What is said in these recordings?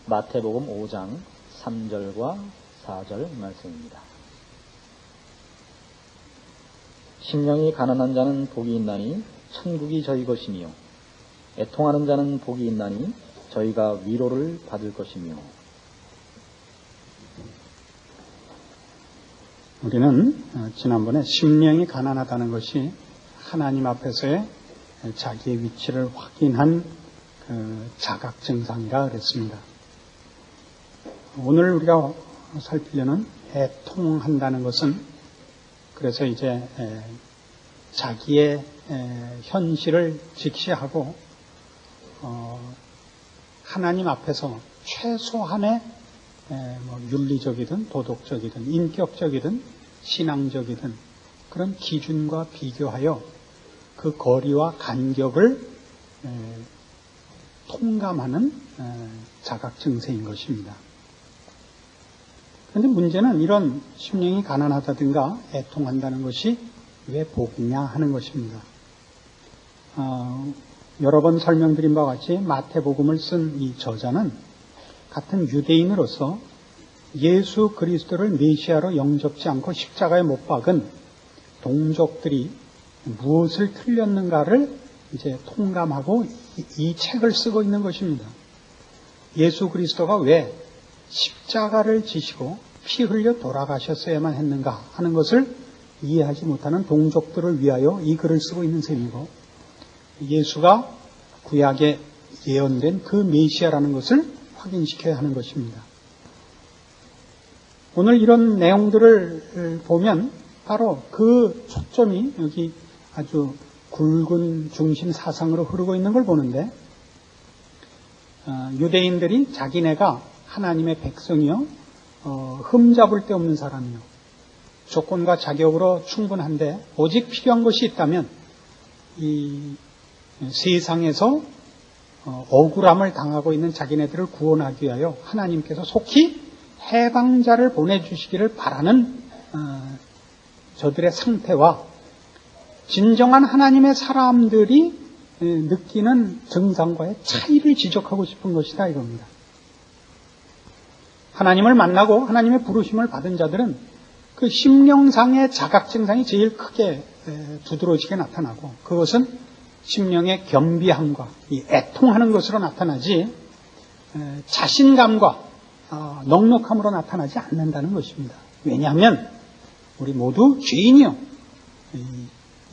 마태복음 5장 3절과 4절 말씀입니다. 심령이 가난한 자는 복이 있나니 천국이 저희 것이며 애통하는 자는 복이 있나니 저희가 위로를 받을 것이며. 우리는 지난번에 심령이 가난하다는 것이 하나님 앞에서의 자기의 위치를 확인한 자각 증상이라 그랬습니다. 오늘 우리가 살피려는 애통한다는 것은 그래서 이제 자기의 현실을 직시하고 하나님 앞에서 최소한의 윤리적이든 도덕적이든 인격적이든 신앙적이든 그런 기준과 비교하여 그 거리와 간격을 통감하는 자각 증세인 것입니다. 그런데 문제는 이런 심령이 가난하다든가 애통한다는 것이 왜 복이냐 하는 것입니다. 여러 번 설명드린 바와 같이 마태복음을 쓴 이 저자는 같은 유대인으로서 예수 그리스도를 메시아로 영접지 않고 십자가에 못 박은 동족들이 무엇을 틀렸는가를 이제 통감하고 이 책을 쓰고 있는 것입니다. 예수 그리스도가 왜 십자가를 지시고 피 흘려 돌아가셨어야만 했는가 하는 것을 이해하지 못하는 동족들을 위하여 이 글을 쓰고 있는 셈이고, 예수가 구약에 예언된 그 메시아라는 것을 확인시켜야 하는 것입니다. 오늘 이런 내용들을 보면 바로 그 초점이 여기 아주 굵은 중심 사상으로 흐르고 있는 걸 보는데, 유대인들이 자기네가 하나님의 백성이요, 흠잡을 데 없는 사람이요, 조건과 자격으로 충분한데 오직 필요한 것이 있다면 이 세상에서 억울함을 당하고 있는 자기네들을 구원하기 위하여 하나님께서 속히 해방자를 보내주시기를 바라는 저들의 상태와 진정한 하나님의 사람들이 느끼는 증상과의 차이를 지적하고 싶은 것이다 이겁니다. 하나님을 만나고 하나님의 부르심을 받은 자들은 그 심령상의 자각 증상이 제일 크게 두드러지게 나타나고, 그것은 심령의 겸비함과 이 애통하는 것으로 나타나지 자신감과 넉넉함으로 나타나지 않는다는 것입니다. 왜냐하면 우리 모두 죄인이요,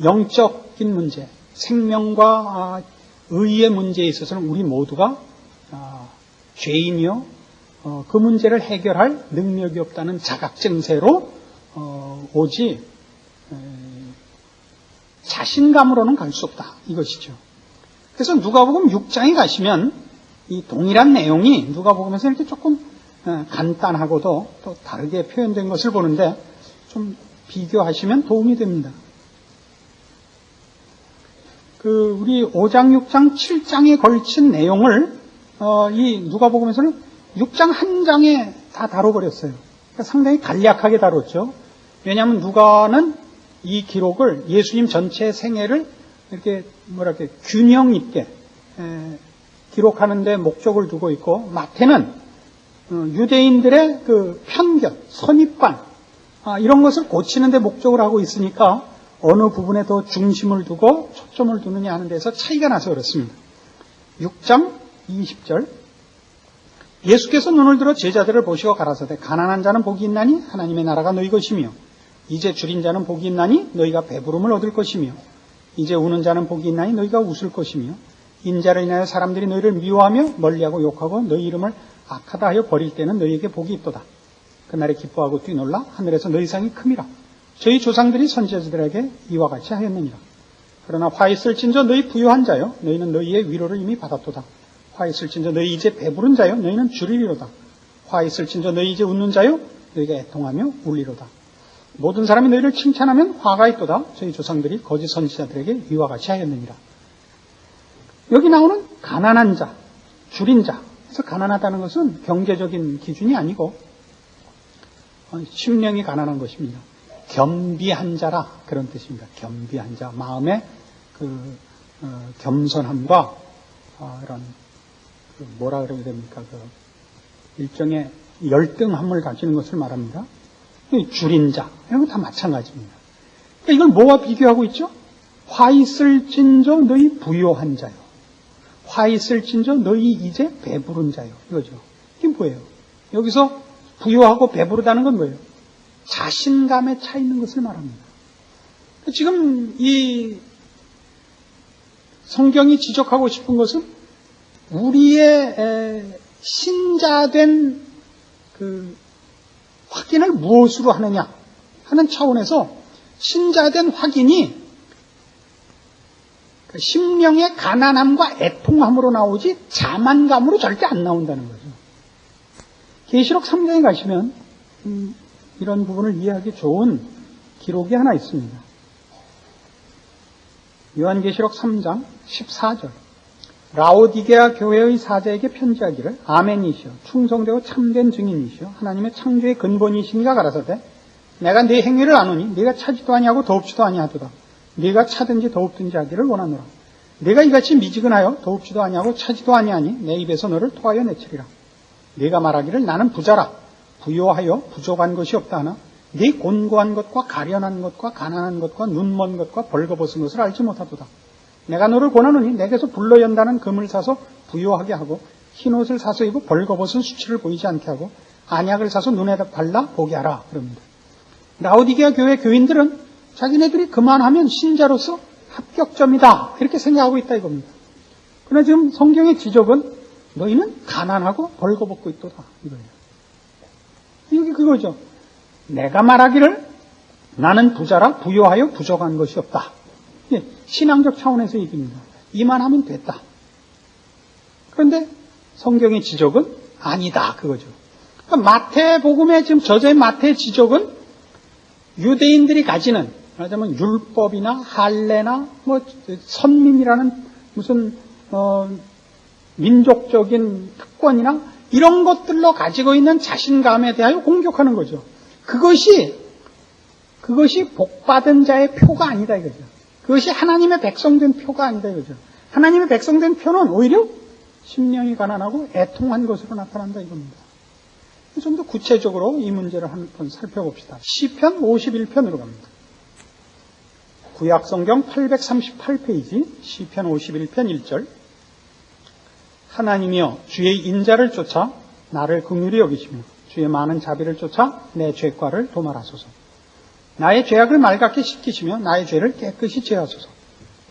영적인 문제, 생명과 의의 문제에 있어서는 우리 모두가 죄인이요, 그 문제를 해결할 능력이 없다는 자각 증세로 오지 자신감으로는 갈 수 없다 이것이죠. 그래서 누가복음 6장에 가시면 이 동일한 내용이 누가복음에서 이렇게 조금 간단하고도 또 다르게 표현된 것을 보는데 좀 비교하시면 도움이 됩니다. 우리 5장, 6장, 7장에 걸친 내용을 이 누가복음에서는 6장 한 장에 다 다뤄버렸어요. 그러니까 상당히 간략하게 다뤘죠. 왜냐하면 누가는 이 기록을 예수님 전체 생애를 이렇게 균형 있게 기록하는 데 목적을 두고 있고, 마태는 유대인들의 그 편견, 선입관 이런 것을 고치는 데 목적을 하고 있으니까 어느 부분에 더 중심을 두고 초점을 두느냐 하는 데서 차이가 나서 그렇습니다. 6장 20절, 예수께서 눈을 들어 제자들을 보시고 가라사대 가난한 자는 복이 있나니 하나님의 나라가 너희 것이며, 이제 줄인 자는 복이 있나니 너희가 배부름을 얻을 것이며, 이제 우는 자는 복이 있나니 너희가 웃을 것이며, 인자를 인하여 사람들이 너희를 미워하며 멀리하고 욕하고 너희 이름을 악하다 하여 버릴 때는 너희에게 복이 있도다. 그날에 기뻐하고 뛰놀라 하늘에서 너희 상이 큼이라. 저희 조상들이 선지자들에게 이와 같이 하였느니라. 그러나 화 있을진저 너희 부유한 자여 너희는 너희의 위로를 이미 받았도다. 화 있을진저 너희 이제 배부른 자여 너희는 줄이리로다. 화 있을진저 너희 이제 웃는 자여 너희가 애통하며 울리로다. 모든 사람이 너희를 칭찬하면 화가 있도다. 저희 조상들이 거짓 선지자들에게 이와 같이 하였느니라. 여기 나오는 가난한 자, 줄인 자. 그래서 가난하다는 것은 경제적인 기준이 아니고 심령이 가난한 것입니다. 겸비한 자라 그런 뜻입니다. 겸비한 자, 마음의 겸손함과 이런 뭐라 그래야 됩니까? 일종의 열등함을 가지는 것을 말합니다. 줄인 자, 이런 거 다 마찬가지입니다. 그러니까 이걸 뭐와 비교하고 있죠? 화 있을진저 너희 부요한 자요. 화 있을진저 너희 이제 배부른 자요. 이거죠. 이게 뭐예요? 여기서 부요하고 배부르다는 건 뭐예요? 자신감에 차 있는 것을 말합니다. 지금 이 성경이 지적하고 싶은 것은 우리의 신자된 그 확인을 무엇으로 하느냐 하는 차원에서 신자된 확인이 심령의 가난함과 애통함으로 나오지 자만감으로 절대 안 나온다는 거죠. 계시록 3장에 가시면 이런 부분을 이해하기 좋은 기록이 하나 있습니다. 요한계시록 3장 14절 라오디게아 교회의 사자에게 편지하기를 아멘이시여 충성되고 참된 증인이시여 하나님의 창조의 근본이신가 가라사대 내가 네 행위를 아노니 네가 차지도 아니하고 더웁지도 아니하도다. 네가 차든지 더웁든지 하기를 원하노라. 네가 이같이 미지근하여 더웁지도 아니하고 차지도 아니하니 내 입에서 너를 토하여 내치리라. 네가 말하기를 나는 부자라 부요하여 부족한 것이 없다 하나 네 곤고한 것과 가련한 것과 가난한 것과 눈먼 것과 벌거벗은 것을 알지 못하도다. 내가 너를 권하노니 내게서 불로 연다는 금을 사서 부요하게 하고 흰옷을 사서 입고 벌거벗은 수치를 보이지 않게 하고 안약을 사서 눈에 발라 보게 하라. 그럽니다. 라오디게아 교회 교인들은 자기네들이 그만하면 신자로서 합격점이다 이렇게 생각하고 있다 이겁니다. 그러나 지금 성경의 지적은 너희는 가난하고 벌거벗고 있도다 이거예요. 이게 그거죠. 내가 말하기를 나는 부자라 부요하여 부족한 것이 없다. 신앙적 차원에서 얘기입니다. 이만하면 됐다. 그런데 성경의 지적은 아니다 그거죠. 그러니까 마태복음의 지금 저자의 마태의 지적은 유대인들이 가지는 말하자면 율법이나 할례나 뭐 선민이라는 무슨 민족적인 특권이나 이런 것들로 가지고 있는 자신감에 대하여 공격하는 거죠. 그것이 복받은 자의 표가 아니다 이거죠. 그것이 하나님의 백성된 표가 아니다 이거죠. 하나님의 백성된 표는 오히려 심령이 가난하고 애통한 것으로 나타난다 이겁니다. 좀 더 구체적으로 이 문제를 한번 살펴봅시다. 시편 51편으로 갑니다. 구약성경 838페이지 시편 51편 1절 하나님이여 주의 인자를 쫓아 나를 긍휼히 여기시며 주의 많은 자비를 쫓아 내 죄과를 도말하소서. 나의 죄악을 맑게 씻기시며 나의 죄를 깨끗이 제하소서.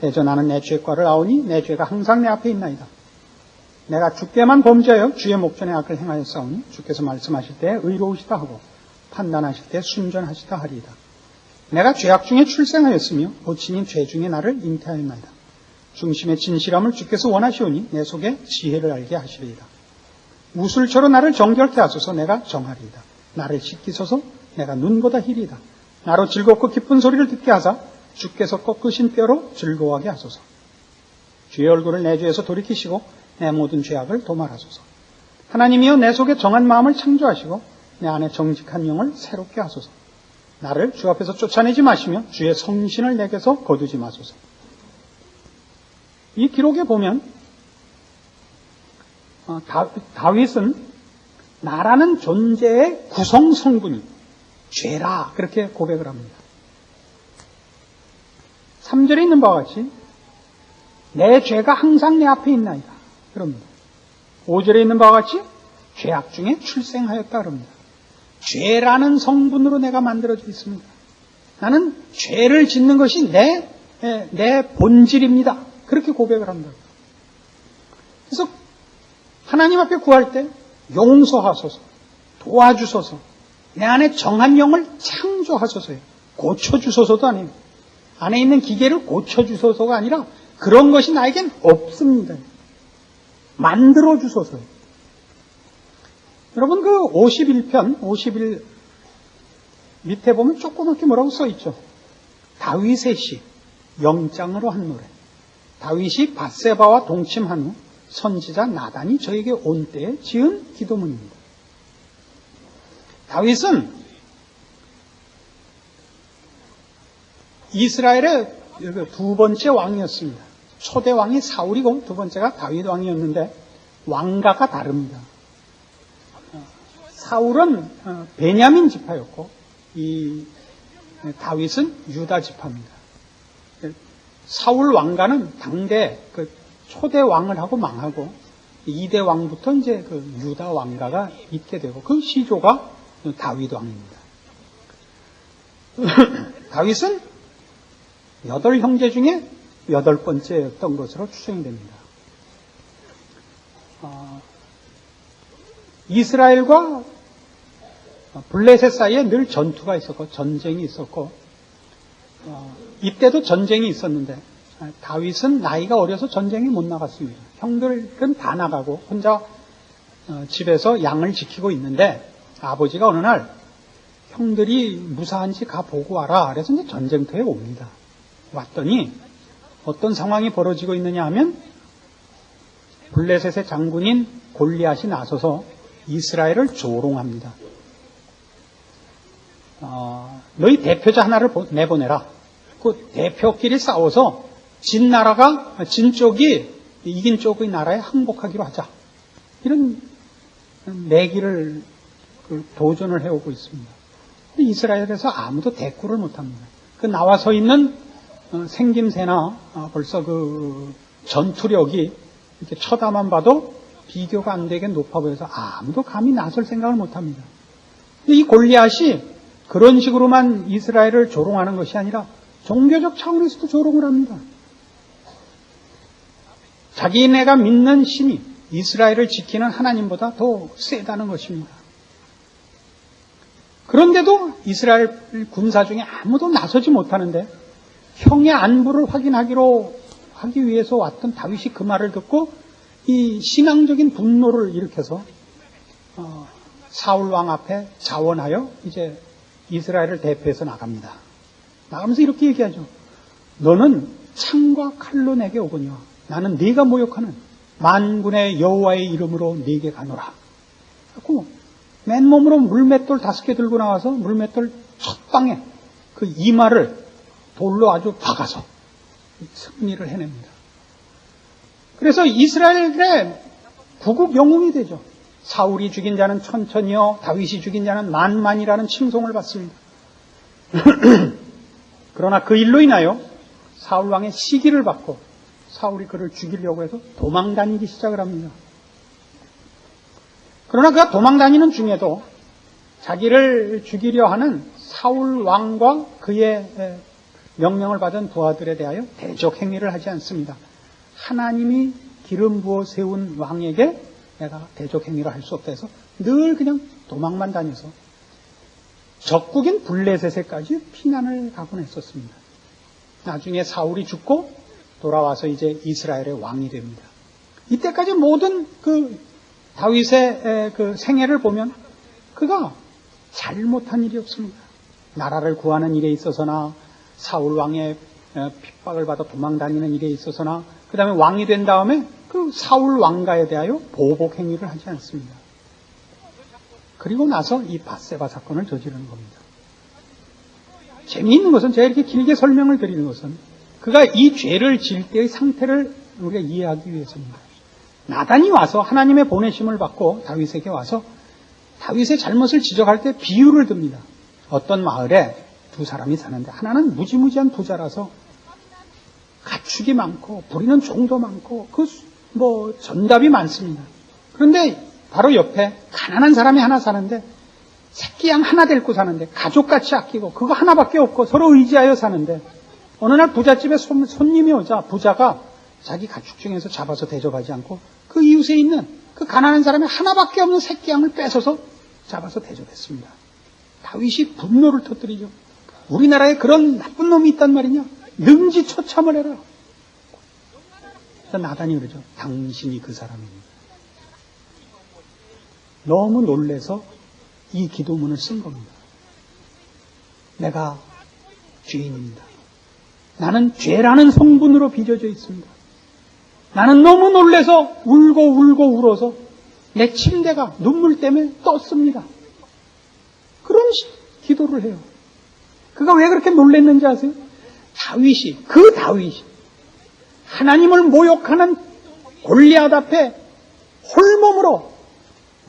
대저 나는 내 죄과를 아오니 내 죄가 항상 내 앞에 있나이다. 내가 주께만 범죄하여 주의 목전에 악을 행하였사오니 주께서 말씀하실 때 의로우시다 하고 판단하실 때 순전하시다 하리이다. 내가 죄악 중에 출생하였으며 모친인 죄 중에 나를 잉태하였나이다. 중심의 진실함을 주께서 원하시오니 내 속에 지혜를 알게 하시리이다. 우술처로 나를 정결케 하소서. 내가 정하리이다. 나를 씻기소서. 내가 눈보다 희리이다. 나로 즐겁고 기쁜 소리를 듣게 하사 주께서 꺾으신 뼈로 즐거워하게 하소서. 주의 얼굴을 내 죄에서 돌이키시고 내 모든 죄악을 도말하소서. 하나님이여 내 속에 정한 마음을 창조하시고 내 안에 정직한 영을 새롭게 하소서. 나를 주 앞에서 쫓아내지 마시며 주의 성신을 내게서 거두지 마소서. 이 기록에 보면 다윗은 나라는 존재의 구성 성분이 죄라 그렇게 고백을 합니다. 3절에 있는 바와 같이 내 죄가 항상 내 앞에 있나이다 그럽니다. 5절에 있는 바와 같이 죄악 중에 출생하였다 그럽니다. 죄라는 성분으로 내가 만들어져 있습니다. 나는 죄를 짓는 것이 내 본질입니다. 그렇게 고백을 한다. 그래서 하나님 앞에 구할 때 용서하소서, 도와주소서, 내 안에 정한 영을 창조하소서예요. 고쳐주소서도 아니에요. 안에 있는 기계를 고쳐주소서가 아니라 그런 것이 나에겐 없습니다. 만들어주소서예요. 여러분 그 51 밑에 보면 조그맣게 뭐라고 써있죠. 다윗의 시, 영장으로 한 노래. 다윗이 밧세바와 동침한 후 선지자 나단이 저에게 온 때에 지은 기도문입니다. 다윗은 이스라엘의 두 번째 왕이었습니다. 초대 왕이 사울이고 두 번째가 다윗 왕이었는데 왕가가 다릅니다. 사울은 베냐민 지파였고 이 다윗은 유다 지파입니다. 사울 왕가는 당대 그 초대 왕을 하고 망하고 2대 왕부터 이제 그 유다 왕가가 있게 되고 그 시조가 다윗 왕입니다. 다윗은 8형제 중에 8번째였던 것으로 추정이 됩니다. 이스라엘과 블레셋 사이에 늘 전투가 있었고 전쟁이 있었고 이때도 전쟁이 있었는데 다윗은 나이가 어려서 전쟁에 못 나갔습니다. 형들은 다 나가고 혼자 집에서 양을 지키고 있는데 아버지가 어느 날 형들이 무사한지 가 보고 와라. 그래서 이제 전쟁터에 옵니다. 왔더니 어떤 상황이 벌어지고 있느냐 하면 블레셋의 장군인 골리앗이 나서서 이스라엘을 조롱합니다. 너희 대표자 하나를 내보내라. 그 대표끼리 싸워서 진 쪽이 이긴 쪽의 나라에 항복하기로 하자. 이런 내기를 도전을 해오고 있습니다. 이스라엘에서 아무도 대꾸를 못합니다. 그 나와 서 있는 생김새나 벌써 그 전투력이 이렇게 쳐다만 봐도 비교가 안 되게 높아 보여서 아무도 감히 나설 생각을 못합니다. 이 골리앗이 그런 식으로만 이스라엘을 조롱하는 것이 아니라 종교적 차원에서도 조롱을 합니다. 자기네가 믿는 신이 이스라엘을 지키는 하나님보다 더 세다는 것입니다. 그런데도 이스라엘 군사 중에 아무도 나서지 못하는데 형의 안부를 하기 위해서 왔던 다윗이 그 말을 듣고 이 신앙적인 분노를 일으켜서 사울 왕 앞에 자원하여 이제 이스라엘을 대표해서 나갑니다. 나가면서 이렇게 얘기하죠. 너는 창과 칼로 내게 오거니와 나는 네가 모욕하는 만군의 여호와의 이름으로 네게 가노라. 그리고 맨몸으로 물맷돌 5개 들고 나와서 물맷돌 첫 방에 그 이마를 돌로 아주 박아서 승리를 해냅니다. 그래서 이스라엘의 구국 영웅이 되죠. 사울이 죽인 자는 천천히요, 다윗이 죽인 자는 만만이라는 칭송을 받습니다. 그러나 그 일로 인하여 사울 왕의 시기를 받고 사울이 그를 죽이려고 해서 도망 다니기 시작을 합니다. 그러나 그가 도망 다니는 중에도 자기를 죽이려 하는 사울 왕과 그의 명령을 받은 부하들에 대하여 대적 행위를 하지 않습니다. 하나님이 기름 부어 세운 왕에게 내가 대적 행위를 할 수 없다 해서 늘 그냥 도망만 다녀서 적국인 블레셋에까지 피난을 가곤 했었습니다. 나중에 사울이 죽고 돌아와서 이제 이스라엘의 왕이 됩니다. 이때까지 모든 그 다윗의 그 생애를 보면 그가 잘못한 일이 없습니다. 나라를 구하는 일에 있어서나 사울 왕의 핍박을 받아 도망다니는 일에 있어서나 그 다음에 왕이 된 다음에 그 사울 왕가에 대하여 보복 행위를 하지 않습니다. 그리고 나서 이 밧세바 사건을 저지르는 겁니다. 재미있는 것은 제가 이렇게 길게 설명을 드리는 것은 그가 이 죄를 지을 때의 상태를 우리가 이해하기 위해서입니다. 나단이 와서 하나님의 보내심을 받고 다윗에게 와서 다윗의 잘못을 지적할 때 비유를 듭니다. 어떤 마을에 두 사람이 사는데 하나는 무지무지한 부자라서 가축이 많고 부리는 종도 많고 전답이 많습니다. 그런데 바로 옆에 가난한 사람이 하나 사는데 새끼 양 하나 데리고 사는데 가족같이 아끼고 그거 하나밖에 없고 서로 의지하여 사는데 어느 날 부잣집에 손님이 오자 부자가 자기 가축 중에서 잡아서 대접하지 않고 그 이웃에 있는 그 가난한 사람이 하나밖에 없는 새끼 양을 뺏어서 잡아서 대접했습니다. 다윗이 분노를 터뜨리죠. 우리나라에 그런 나쁜 놈이 있단 말이냐? 능지처참을 해라. 그래서 나단이 그러죠. 당신이 그 사람입니다. 너무 놀래서 이 기도문을 쓴 겁니다. 내가 죄인입니다. 나는 죄라는 성분으로 빚어져 있습니다. 나는 너무 놀래서 울고 울어서 내 침대가 눈물 때문에 떴습니다. 그런 기도를 해요. 그가 왜 그렇게 놀랬는지 아세요? 그 다윗이 하나님을 모욕하는 골리앗 앞에 홀몸으로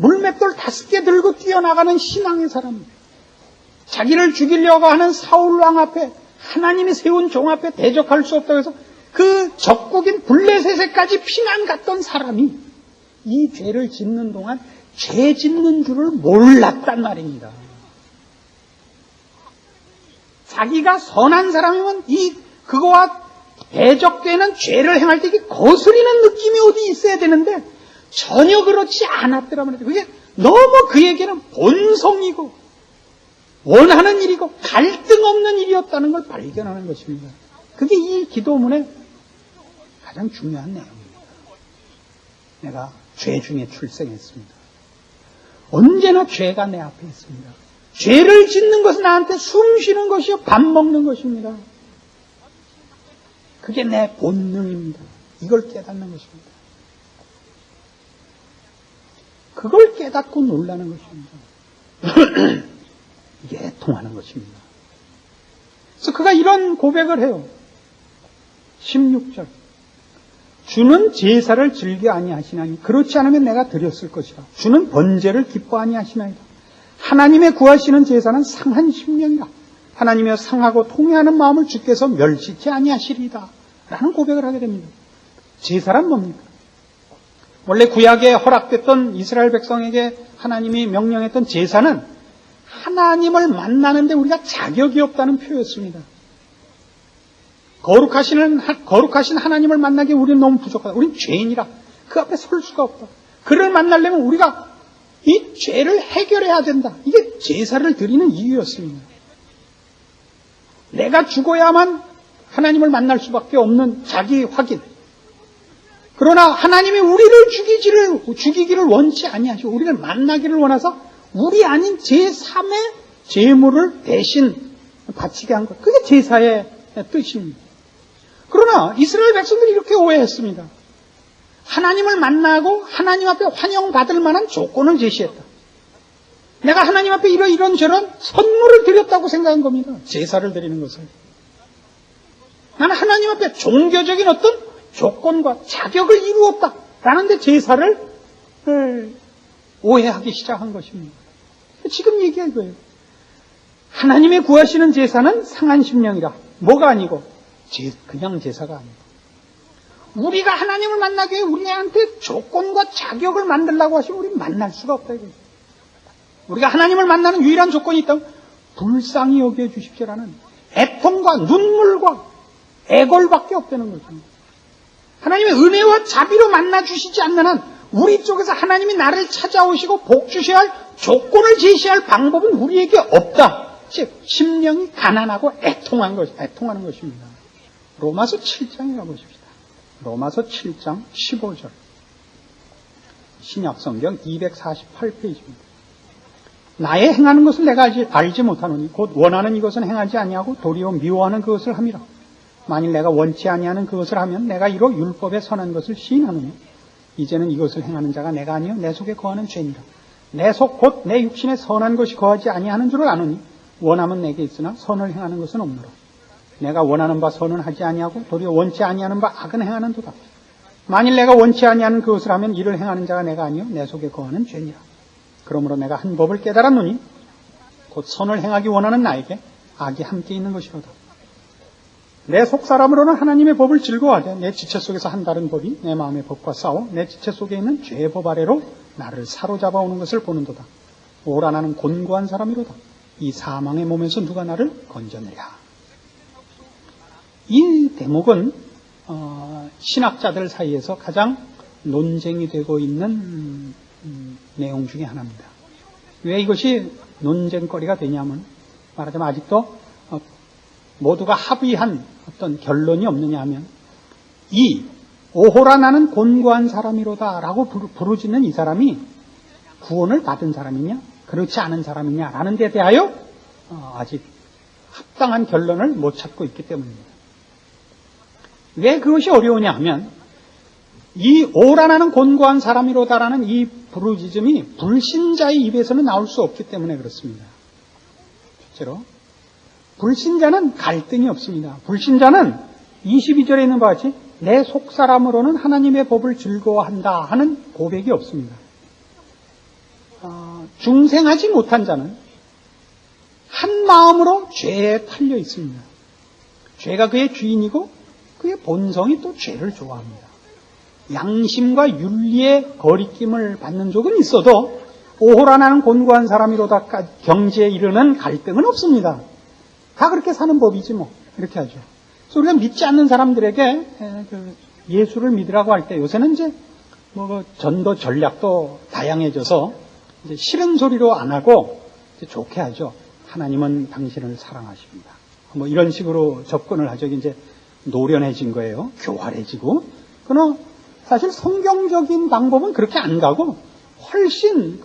물맷돌 5개 들고 뛰어나가는 신앙의 사람, 자기를 죽이려고 하는 사울왕 앞에 하나님이 세운 종 앞에 대적할 수 없다고 해서 그 적국인 블레셋에까지 피난 갔던 사람이 이 죄를 짓는 동안 죄 짓는 줄을 몰랐단 말입니다. 자기가 선한 사람이면 그거와 대적되는 죄를 행할 때 이게 거스리는 느낌이 어디 있어야 되는데 전혀 그렇지 않았더라 말이죠. 그게 너무 그에게는 본성이고 원하는 일이고 갈등 없는 일이었다는 걸 발견하는 것입니다. 그게 이 기도문의 가장 중요한 내용입니다. 내가 죄 중에 출생했습니다. 언제나 죄가 내 앞에 있습니다. 죄를 짓는 것은 나한테 숨 쉬는 것이요 밥 먹는 것입니다. 그게 내 본능입니다. 이걸 깨닫는 것입니다. 그걸 깨닫고 놀라는 것입니다. 이게 통하는 것입니다. 그래서 그가 이런 고백을 해요. 16절. 주는 제사를 즐겨 아니하시나니 그렇지 않으면 내가 드렸을 것이라. 주는 번제를 기뻐 아니하시나이다. 하나님의 구하시는 제사는 상한 심령이라. 하나님의 상하고 통회하는 마음을 주께서 멸시치 아니하시리이다. 라는 고백을 하게 됩니다. 제사란 뭡니까? 원래 구약에 허락됐던 이스라엘 백성에게 하나님이 명령했던 제사는 하나님을 만나는데 우리가 자격이 없다는 표였습니다. 거룩하신 하나님을 만나기에 우리는 너무 부족하다. 우리는 죄인이라 그 앞에 설 수가 없다. 그를 만나려면 우리가 이 죄를 해결해야 된다. 이게 제사를 드리는 이유였습니다. 내가 죽어야만 하나님을 만날 수밖에 없는 자기 확인. 그러나 하나님이 우리를 죽이기를 원치 아니하시고 우리를 만나기를 원해서 우리 아닌 제3의 제물을 대신 바치게 한 것. 그게 제사의 뜻입니다. 그러나 이스라엘 백성들이 이렇게 오해했습니다. 하나님을 만나고 하나님 앞에 환영받을 만한 조건을 제시했다. 내가 하나님 앞에 이런저런 선물을 드렸다고 생각한 겁니다. 제사를 드리는 것을. 나는 하나님 앞에 종교적인 어떤 조건과 자격을 이루었다. 라는 데 제사를 오해하기 시작한 것입니다. 지금 얘기한 거예요. 하나님의 구하시는 제사는 상한 심령이라. 뭐가 아니고 그냥 제사가 아니고 우리가 하나님을 만나기 위해 우리한테 조건과 자격을 만들라고 하시면 우리는 만날 수가 없다 이거예요. 우리가 하나님을 만나는 유일한 조건이 있다면 불쌍히 여겨 주십시오라는 애통과 눈물과 애걸밖에 없다는 거죠. 하나님의 은혜와 자비로 만나 주시지 않는 한 우리 쪽에서 하나님이 나를 찾아오시고 복 주셔야 할 조건을 제시할 방법은 우리에게 없다. 즉 심령이 가난하고 애통하는 것입니다. 로마서 7장에 가보십시다. 로마서 7장 15절. 신약성경 248페이지입니다. 나의 행하는 것을 내가 알지 못하노니 곧 원하는 이것은 행하지 아니하고 도리어 미워하는 그것을 함이라. 만일 내가 원치 아니하는 그것을 하면 내가 이로 율법에 선한 것을 시인하노니 이제는 이것을 행하는 자가 내가 아니요 내 속에 거하는 죄니라. 내 속 곧 내 육신에 선한 것이 거하지 아니하는 줄을 아노니 원함은 내게 있으나 선을 행하는 것은 없노라. 내가 원하는 바 선은 하지 아니하고 도리어 원치 아니하는 바 악은 행하는도다. 만일 내가 원치 아니하는 그것을 하면 이를 행하는 자가 내가 아니요 내 속에 거하는 죄니라. 그러므로 내가 한 법을 깨달았노니 곧 선을 행하기 원하는 나에게 악이 함께 있는 것이로다. 내 속사람으로는 하나님의 법을 즐거워하되 내 지체 속에서 한 다른 법이 내 마음의 법과 싸워 내 지체 속에 있는 죄의 법 아래로 나를 사로잡아오는 것을 보는도다. 오라 나는 곤고한 사람이로다. 이 사망의 몸에서 누가 나를 건져내랴. 이 대목은 신학자들 사이에서 가장 논쟁이 되고 있는 내용 중에 하나입니다. 왜 이것이 논쟁거리가 되냐면 말하자면 아직도 모두가 합의한 어떤 결론이 없느냐 하면 이 오호라 나는 곤고한 사람이로다 라고 부르짖는 이 사람이 구원을 받은 사람이냐 그렇지 않은 사람이냐 라는 데 대하여 아직 합당한 결론을 못 찾고 있기 때문입니다. 왜 그것이 어려우냐 하면 이 오라 나는 곤고한 사람이로다라는 이 부르짖음이 불신자의 입에서는 나올 수 없기 때문에 그렇습니다. 실제로 불신자는 갈등이 없습니다. 불신자는 22절에 있는 바와 같이 내 속사람으로는 하나님의 법을 즐거워한다 하는 고백이 없습니다. 중생하지 못한 자는 한 마음으로 죄에 팔려 있습니다. 죄가 그의 주인이고 그의 본성이 또 죄를 좋아합니다. 양심과 윤리의 거리낌을 받는 적은 있어도 오호라 나는 곤고한 사람이로다 경지에 이르는 갈등은 없습니다. 다 그렇게 사는 법이지 뭐. 이렇게 하죠. 그래서 우리가 믿지 않는 사람들에게 예수를 믿으라고 할 때 요새는 이제 뭐 전도 전략도 다양해져서 이제 싫은 소리로 안 하고 이제 좋게 하죠. 하나님은 당신을 사랑하십니다. 뭐 이런 식으로 접근을 하죠. 이제 노련해진 거예요. 교활해지고. 그러나 사실 성경적인 방법은 그렇게 안 가고 훨씬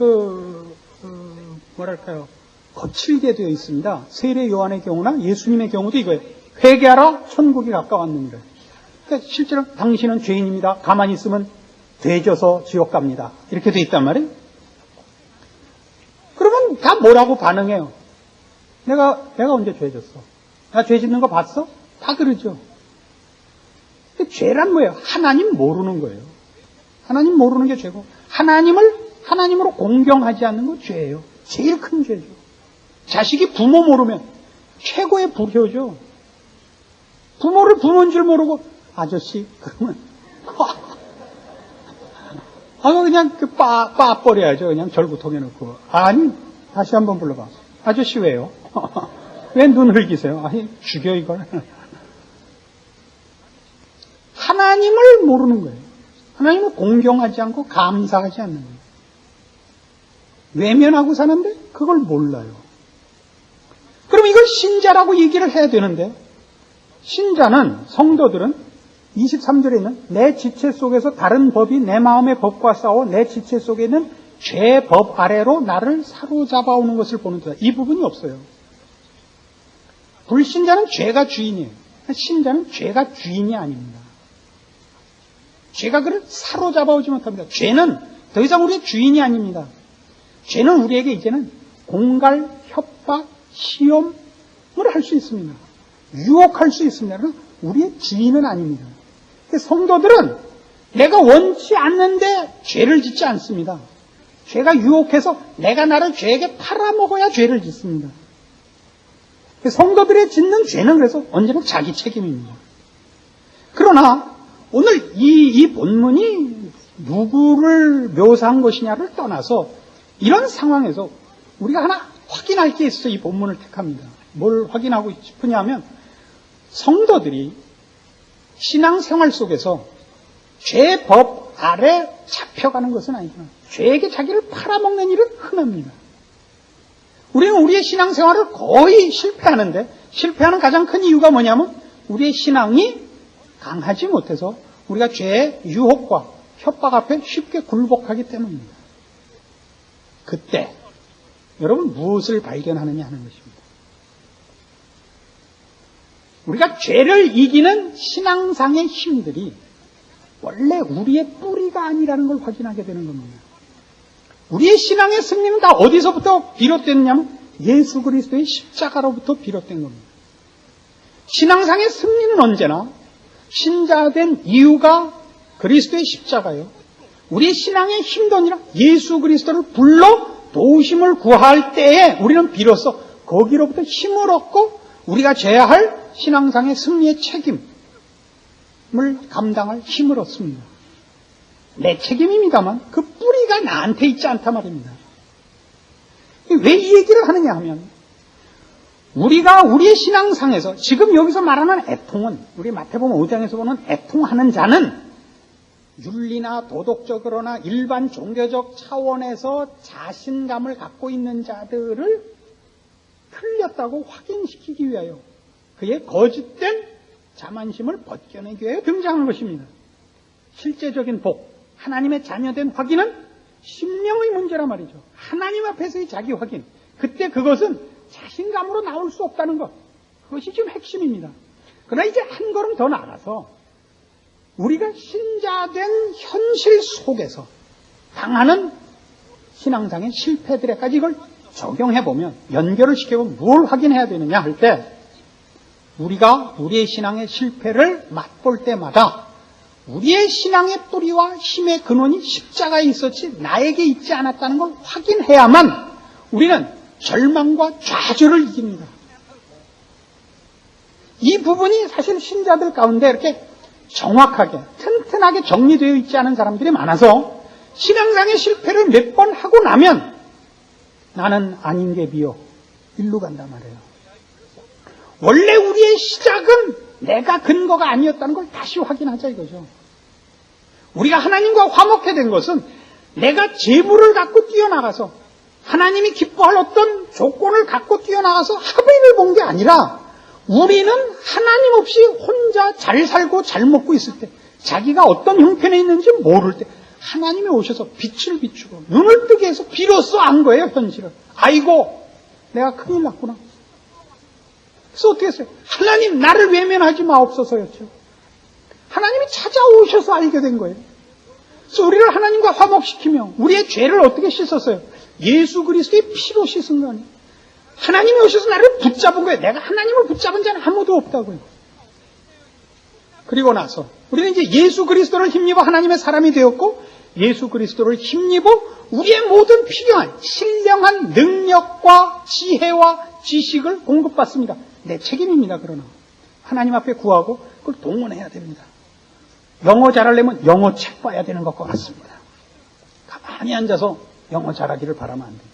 뭐랄까요, 거칠게 되어 있습니다. 세례 요한의 경우나 예수님의 경우도 이거예요. 회개하라, 천국이 가까웠느니라. 그러니까 실제로 당신은 죄인입니다. 가만히 있으면 되져서 지옥 갑니다. 이렇게 돼 있단 말이에요. 그러면 다 뭐라고 반응해요? 내가 언제 죄 졌어? 나 죄 짓는 거 봤어? 다 그러죠. 근데 죄란 뭐예요? 하나님 모르는 거예요. 하나님 모르는 게 죄고, 하나님으로 공경하지 않는 거 죄예요. 제일 큰 죄죠. 자식이 부모 모르면 최고의 불효죠. 부모를 부모인 줄 모르고, 아저씨, 그러면, 그냥 빠버려야죠. 그냥 절구통에 넣고. 아니, 다시 한번 불러봐. 아저씨 왜요? 왜 눈을 흘기세요? 아니, 죽여, 이걸. 하나님을 모르는 거예요. 하나님을 공경하지 않고 감사하지 않는 거예요. 외면하고 사는데 그걸 몰라요. 그럼 이걸 신자라고 얘기를 해야 되는데, 신자는, 성도들은 23절에 있는 내 지체 속에서 다른 법이 내 마음의 법과 싸워 내 지체 속에 있는 죄 법 아래로 나를 사로잡아오는 것을 보는다. 이 부분이 없어요. 불신자는 죄가 주인이에요. 신자는 죄가 주인이 아닙니다. 죄가 그를 사로잡아오지 못합니다. 죄는 더 이상 우리의 주인이 아닙니다. 죄는 우리에게 이제는 공갈, 협박, 시험을 할 수 있습니다. 유혹할 수 있습니다. 그러나 우리의 주인은 아닙니다. 성도들은 내가 원치 않는데 죄를 짓지 않습니다. 죄가 유혹해서 내가 나를 죄에게 팔아먹어야 죄를 짓습니다. 성도들의 짓는 죄는 그래서 언제나 자기 책임입니다. 그러나 오늘 이 본문이 누구를 묘사한 것이냐를 떠나서 이런 상황에서 우리가 하나 확인할 게 있어서 이 본문을 택합니다. 뭘 확인하고 싶으냐 하면 성도들이 신앙생활 속에서 죄 법 아래 잡혀가는 것은 아니지만 죄에게 자기를 팔아먹는 일은 흔합니다. 우리는 우리의 신앙생활을 거의 실패하는데 실패하는 가장 큰 이유가 뭐냐면 우리의 신앙이 강하지 못해서 우리가 죄의 유혹과 협박 앞에 쉽게 굴복하기 때문입니다. 그때 여러분 무엇을 발견하느냐 하는 것입니다. 우리가 죄를 이기는 신앙상의 힘들이 원래 우리의 뿌리가 아니라는 걸 확인하게 되는 겁니다. 우리의 신앙의 승리는 다 어디서부터 비롯됐냐면 예수 그리스도의 십자가로부터 비롯된 겁니다. 신앙상의 승리는 언제나 신자된 이유가 그리스도의 십자가예요. 우리의 신앙의 힘도 아니라 예수 그리스도를 불러 도우심을 구할 때에 우리는 비로소 거기로부터 힘을 얻고 우리가 져야 할 신앙상의 승리의 책임을 감당할 힘을 얻습니다. 내 책임입니다만 그 뿌리가 나한테 있지 않단 말입니다. 왜 이 얘기를 하느냐 하면 우리가 우리의 신앙상에서 지금 여기서 말하는 애통은 우리 마태복음 5장에서 보는 애통하는 자는 윤리나 도덕적으로나 일반 종교적 차원에서 자신감을 갖고 있는 자들을 틀렸다고 확인시키기 위하여 그의 거짓된 자만심을 벗겨내기 위하여 등장하는 것입니다. 실제적인 복, 하나님의 자녀된 확인은 심령의 문제란 말이죠. 하나님 앞에서의 자기 확인. 그때 그것은 자신감으로 나올 수 없다는 것. 그것이 지금 핵심입니다. 그러나 이제 한 걸음 더 나아가서 우리가 신자된 현실 속에서 당하는 신앙상의 실패들에까지 이걸 적용해보면, 연결을 시켜보면 뭘 확인해야 되느냐 할 때 우리가 우리의 신앙의 실패를 맛볼 때마다 우리의 신앙의 뿌리와 힘의 근원이 십자가에 있었지 나에게 있지 않았다는 걸 확인해야만 우리는 절망과 좌절을 이깁니다. 이 부분이 사실 신자들 가운데 이렇게 정확하게 튼튼하게 정리되어 있지 않은 사람들이 많아서 신앙상의 실패를 몇 번 하고 나면 나는 아닌 게 비요 일로 간단 말이에요. 원래 우리의 시작은 내가 근거가 아니었다는 걸 다시 확인하자 이거죠. 우리가 하나님과 화목해 된 것은 내가 재물을 갖고 뛰어나가서 하나님이 기뻐할 어떤 조건을 갖고 뛰어나가서 합의를 본 게 아니라 우리는 하나님 없이 혼자 잘 살고 잘 먹고 있을 때 자기가 어떤 형편에 있는지 모를 때 하나님이 오셔서 빛을 비추고 눈을 뜨게 해서 비로소 안 거예요, 현실을. 아이고, 내가 큰일 났구나. 그래서 어떻게 했어요? 하나님 나를 외면하지 마옵소서였죠. 하나님이 찾아오셔서 알게 된 거예요. 그래서 우리를 하나님과 화목시키며 우리의 죄를 어떻게 씻었어요? 예수 그리스도의 피로 씻은 거 아니에요. 하나님이 오셔서 나를 붙잡은 거예요. 내가 하나님을 붙잡은 자는 아무도 없다고요. 그리고 나서 우리는 이제 예수 그리스도를 힘입어 하나님의 사람이 되었고 예수 그리스도를 힘입어 우리의 모든 필요한 신령한 능력과 지혜와 지식을 공급받습니다. 내 책임입니다. 그러나 하나님 앞에 구하고 그걸 동원해야 됩니다. 영어 잘하려면 영어 책 봐야 되는 것과 같습니다. 가만히 앉아서 영어 잘하기를 바라면 안 돼요.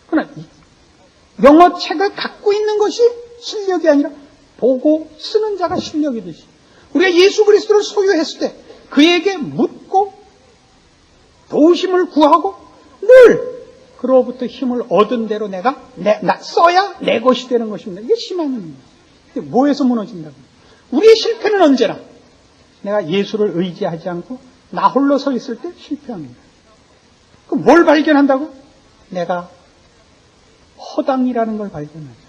그러나 영어 책을 갖고 있는 것이 실력이 아니라 보고 쓰는 자가 실력이듯이 우리가 예수 그리스도를 소유했을 때 그에게 묻고 도우심을 구하고 늘 그로부터 힘을 얻은 대로 내가 써야 내 것이 되는 것입니다. 이게 신앙입니다. 뭐에서 무너진다고? 우리의 실패는 언제나 내가 예수를 의지하지 않고 나 홀로 서 있을 때 실패합니다. 그럼 뭘 발견한다고? 내가 허당이라는 걸 발견하죠.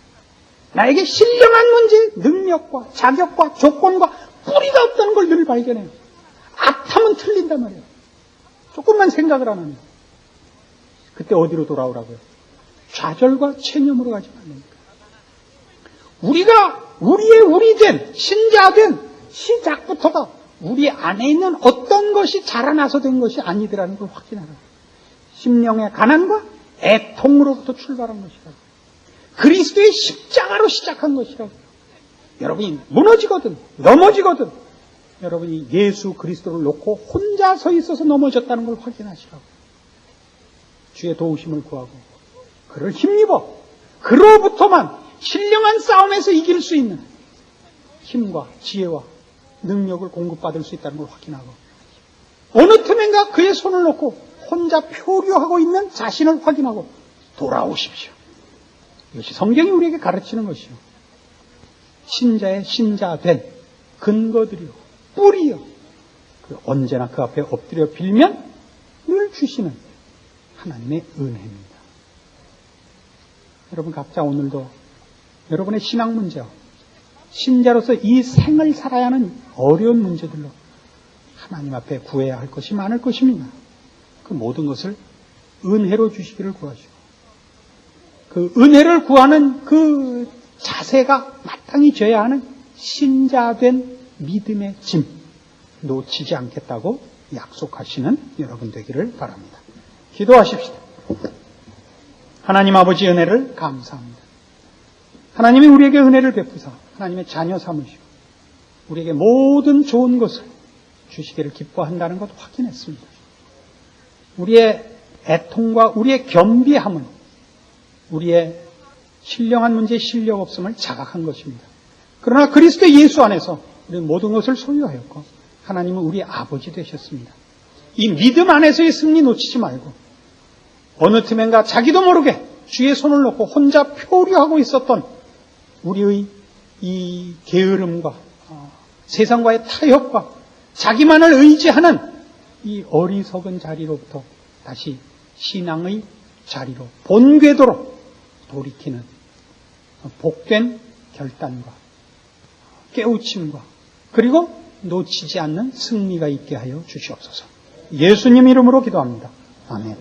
나에게 신령한 문제, 능력과 자격과 조건과 뿌리가 없다는 걸 늘 발견해요. 앞하면 틀린단 말이에요. 조금만 생각을 안 하면. 그때 어디로 돌아오라고요? 좌절과 체념으로 가지 말랍니까? 우리가 우리된 신자된 시작부터가 우리 안에 있는 어떤 것이 자라나서 된 것이 아니더라는 걸 확인하라. 심령의 가난과 애통으로부터 출발한 것이라고. 그리스도의 십자가로 시작한 것이라고. 여러분이 무너지거든 넘어지거든 여러분이 예수 그리스도를 놓고 혼자 서 있어서 넘어졌다는 걸 확인하시라고. 주의 도우심을 구하고 그를 힘입어 그로부터만 신령한 싸움에서 이길 수 있는 힘과 지혜와 능력을 공급받을 수 있다는 걸 확인하고 어느 틈엔가 그의 손을 놓고 혼자 표류하고 있는 자신을 확인하고 돌아오십시오. 이것이 성경이 우리에게 가르치는 것이요. 신자의 신자된 근거들이요. 뿌리요. 언제나 그 앞에 엎드려 빌면 늘 주시는 하나님의 은혜입니다. 여러분 각자 오늘도 여러분의 신앙 문제와 신자로서 이 생을 살아야 하는 어려운 문제들로 하나님 앞에 구해야 할 것이 많을 것입니다. 그 모든 것을 은혜로 주시기를 구하시고 그 은혜를 구하는 그 자세가 마땅히 져야 하는 신자된 믿음의 짐 놓치지 않겠다고 약속하시는 여러분 되기를 바랍니다. 기도하십시다. 하나님 아버지 은혜를 감사합니다. 하나님이 우리에게 은혜를 베푸사 하나님의 자녀 삼으시고 우리에게 모든 좋은 것을 주시기를 기뻐한다는 것 확인했습니다. 우리의 애통과 우리의 겸비함은 우리의 신령한 문제의 실력 없음을 자각한 것입니다. 그러나 그리스도 예수 안에서 우리는 모든 것을 소유하였고 하나님은 우리의 아버지 되셨습니다. 이 믿음 안에서의 승리 놓치지 말고 어느 틈엔가 자기도 모르게 주의 손을 놓고 혼자 표류하고 있었던 우리의 이 게으름과 세상과의 타협과 자기만을 의지하는 이 어리석은 자리로부터 다시 신앙의 자리로 본궤도로 돌이키는 복된 결단과 깨우침과 그리고 놓치지 않는 승리가 있게 하여 주시옵소서. 예수님 이름으로 기도합니다. 아멘.